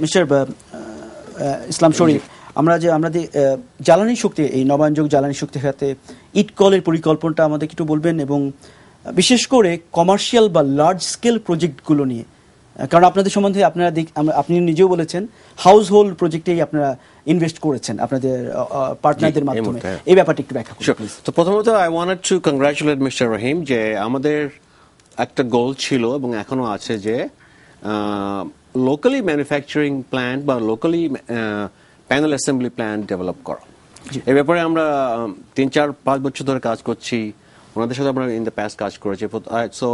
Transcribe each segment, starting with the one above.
Mister ইসলাম শরীফ, আমরা যে জ্বালানি শক্তি, এই নবায়নযোগ্য জ্বালানি শক্তি খাতে ইটকলের পরিকল্পনাটা আমাদের একটু বলবেন, এবং বিশেষ করে কমার্শিয়াল বা লার্জ স্কেল প্রজেক্টগুলো নিয়ে, কারণ আপনাদের সম্বন্ধে আপনি নিজেও বলেছেন হাউস হোল্ড প্রজেক্টেই আপনারা ইনভেস্ট করেছেন আপনাদের পার্টনারদের মাধ্যমে, এই ব্যাপারটা একটু ব্যাখ্যা করুন। তো প্রথমত I wanted to congratulate Mister Rahim যে আমাদের একটা গোল ছিল এবং এখনো আছে যে লোকালি ম্যানুফ্যাকচারিং প্ল্যান্ট বা locally panel assembly plant develop করা। এই ব্যাপারে আমরা 3-4-5 বছর ধরে কাজ করছি, ওনাদের সাথে আমরা ইন দ্য পাস্ট কাজ করেছি। So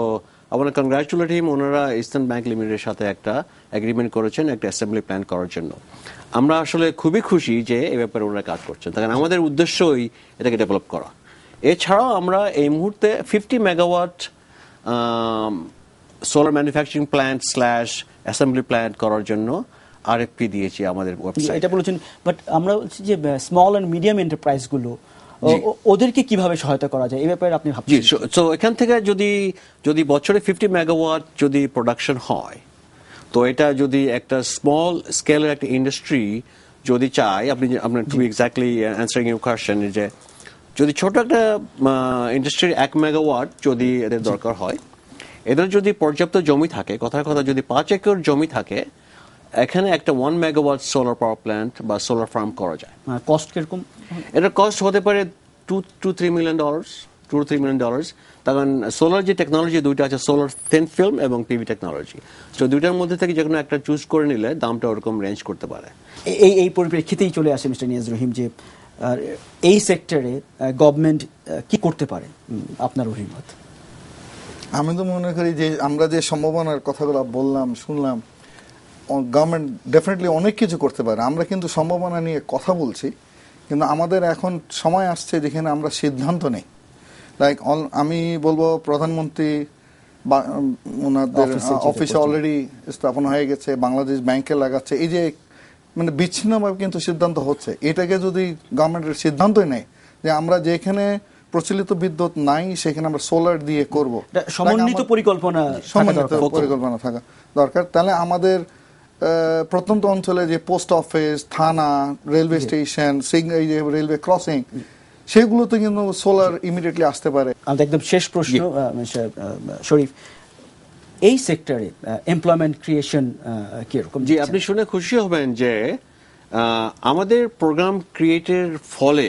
I want to congratulate him, ওনারা ইস্টার্ন ব্যাংক লিমিটেডের সাথে একটা এগ্রিমেন্ট করেছেন একটা অ্যাসেম্বলি প্ল্যান্ট করার জন্য। আমরা আসলে খুবই খুশি যে এই ব্যাপারে ওনারা কাজ করছেন, কারণ আমাদের উদ্দেশ্যই এটাকে ডেভেলপ করা। এছাড়াও আমরা এই মুহূর্তে 50 megawatt solar manufacturing plant / assembly plant করার জন্য আরএফপি দিয়েছি আমাদের ওয়েবসাইটে। এটা বলেছেন, বাট আমরা বলছি যে স্মল এন্ড মিডিয়াম এন্টারপ্রাইজগুলো, ওদেরকে কিভাবে সহায়তা করা যায় এই ব্যাপারে আপনি ভাবছেন? সো এখান থেকে যদি বছরে 50 মেগাওয়াট যদি প্রোডাকশন হয়, তো এটা যদি একটা স্মল স্কেলের একটা ইন্ডাস্ট্রি যদি চায়, আপনার to exactly answering your question, যে যদি ছোট একটা ইন্ডাস্ট্রির 1 মেগাওয়াট যদি এদের দরকার হয়, এদের যদি পর্যাপ্ত জমি থাকে, কথার কথা যদি 5 একর জমি থাকে, এখানে একটা 1 মেগাওয়াট সোলার পাওয়ার প্ল্যান্ট বা সোলার ফার্ম করা যায়। কস্ট কিরকম? এটার কস্ট হতে পারে $2-3 million, $2-3 million। কারণ সোলার যে টেকনোলজি দুইটা আছে, সোলার থিন ফিল্ম এবং পিভি টেকনোলজি, তো দুইটার মধ্যে থেকে যে কোনো একটা চুজ করে নিলে দামটা ওরকম রেঞ্জ করতে পারে। এই পরিপ্রেক্ষিতেই চলে আসে মিস্টার নিয়াজ রহিম, যে এই সেক্টরে গভর্নমেন্ট কি করতে পারে, আপনার অভিমত? আমি তো মনে করি যে আমরা যে সম্ভাবনার কথাগুলো বললাম, শুনলাম, গভর্নমেন্ট ডেফিনেটলি অনেক কিছু করতে পারে। আমরা কিন্তু সম্ভাবনা নিয়ে কথা বলছি, কিন্তু আমাদের এখন সময় আসছে যেখানে আমরা সিদ্ধান্ত নেই। লাইক আমি বলবো প্রধানমন্ত্রী ওনাদের অফিসে অলরেডি স্থাপনা হয়ে গেছে, বাংলাদেশ ব্যাংকে লাগাচ্ছে, এই যে মানে বিচ্ছিন্নভাবে কিন্তু সিদ্ধান্ত হচ্ছে। এটাকে যদি গভর্নমেন্টের সিদ্ধান্তই নেই যে আমরা যেখানে প্রচলিত বিদ্যুৎ নাই সেখানে আমরা সোলার দিয়ে করব, সমন্বিত পরিকল্পনা থাকা দরকার। তাহলে আমাদের প্রত্যন্ত অঞ্চলে যে পোস্ট অফিস, থানা, রেলওয়ে স্টেশন, এই যে রেলওয়ে ক্রসিং, সেগুলোতে কিন্তু সোলার ইমিডিয়েটলি আসতে পারে। একদম শেষ প্রশ্ন শরীফ, এই সেক্টরে এমপ্লয়মেন্ট ক্রিয়েশন কিরকম? জি, আপনি শুনে খুশি হবেন যে আমাদের প্রোগ্রাম ক্রিয়েটের ফলে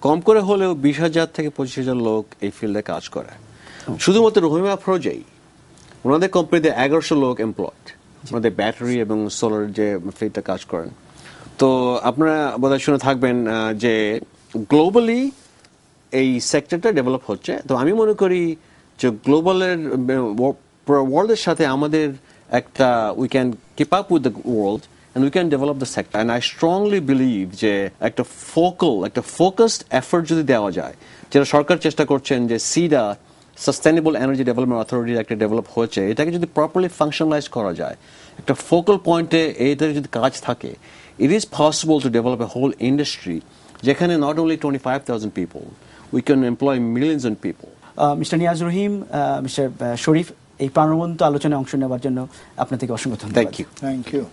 কম করে হলেও 20,000 থেকে 25,000 লোক এই ফিল্ডে কাজ করে। শুধুমাত্র রহিম আফরোজেই ওনাদের কোম্পানিতে 1100 লোক এমপ্লয়েড, ওনাদের ব্যাটারি এবং সোলার যে ফিল্ডে কাজ করেন। তো আপনারা বোধহয় শুনে থাকবেন যে গ্লোবালি এই সেক্টরটা ডেভেলপ হচ্ছে। তো আমি মনে করি যে গ্লোবালের ওয়ার্ল্ডের সাথে আমাদের একটা we can keep up with the world and we can develop the sector, and I strongly believe যে একটা ফোকাসড এফোর্ট যদি দেওয়া যায়, যেটা সরকার চেষ্টা করছেন যে সিডা সাস্টেনেবল এনার্জি ডেভেলপমেন্ট অথরিটি একটা ডেভেলপ হয়েছে, এটাকে যদি প্রপারলি ফাংশনালাইজ করা যায়, একটা ফোকাল পয়েন্টে এইটার যদি কাজ থাকে, it is possible to develop a whole industry যেখানে not only 25,000 people, we can employ millions of people. Mister Niaz Rahim, Mister Sharif, এই প্রাণবন্ত আলোচনায় অংশ নেওয়ার জন্য আপনার থেকে অসংখ্য ধন্যবাদ। Thank you.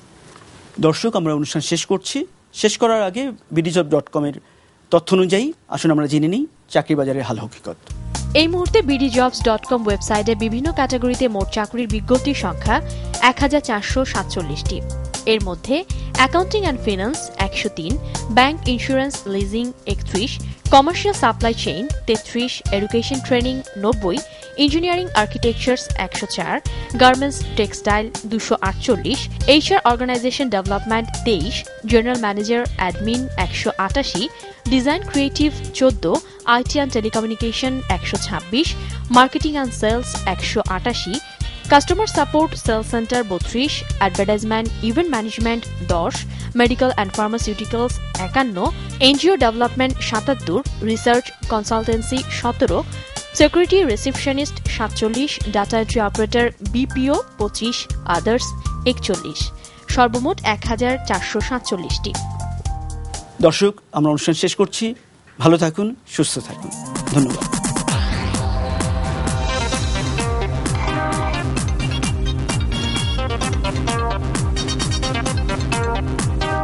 দর্শক, আমরা অনুষ্ঠান শেষ করছি। শেষ করার আগে bdjob.com এর তথ্য অনুযায়ী আসুন আমরা জেনে নিই চাকরি বাজারের হাল হকিকত। এই মুহূর্তে bdjobs.com ওয়েবসাইটে বিভিন্ন ক্যাটাগরিতে মোট চাকরির বিজ্ঞপ্তির সংখ্যা 1447টি। এর মধ্যে accounting and finance 103, bank insurance leasing 31, commercial supply chain 33, education training 90, engineering architectures 104, garments textile 248, HR organization development 23, general manager admin 188, design creative 14, IT and telecommunication 126, marketing and sales 188, customer support call center 32, advertisement event management 10, medical and pharmaceuticals 51, NGO development 77, research consultancy 17, security receptionist 47, data entry operator BPO 25, others 41, সর্বমোট 1447টি। দর্শক, আমরা অনুষ্ঠান শেষ করছি। ভালো থাকুন, সুস্থ থাকুন, ধন্যবাদ।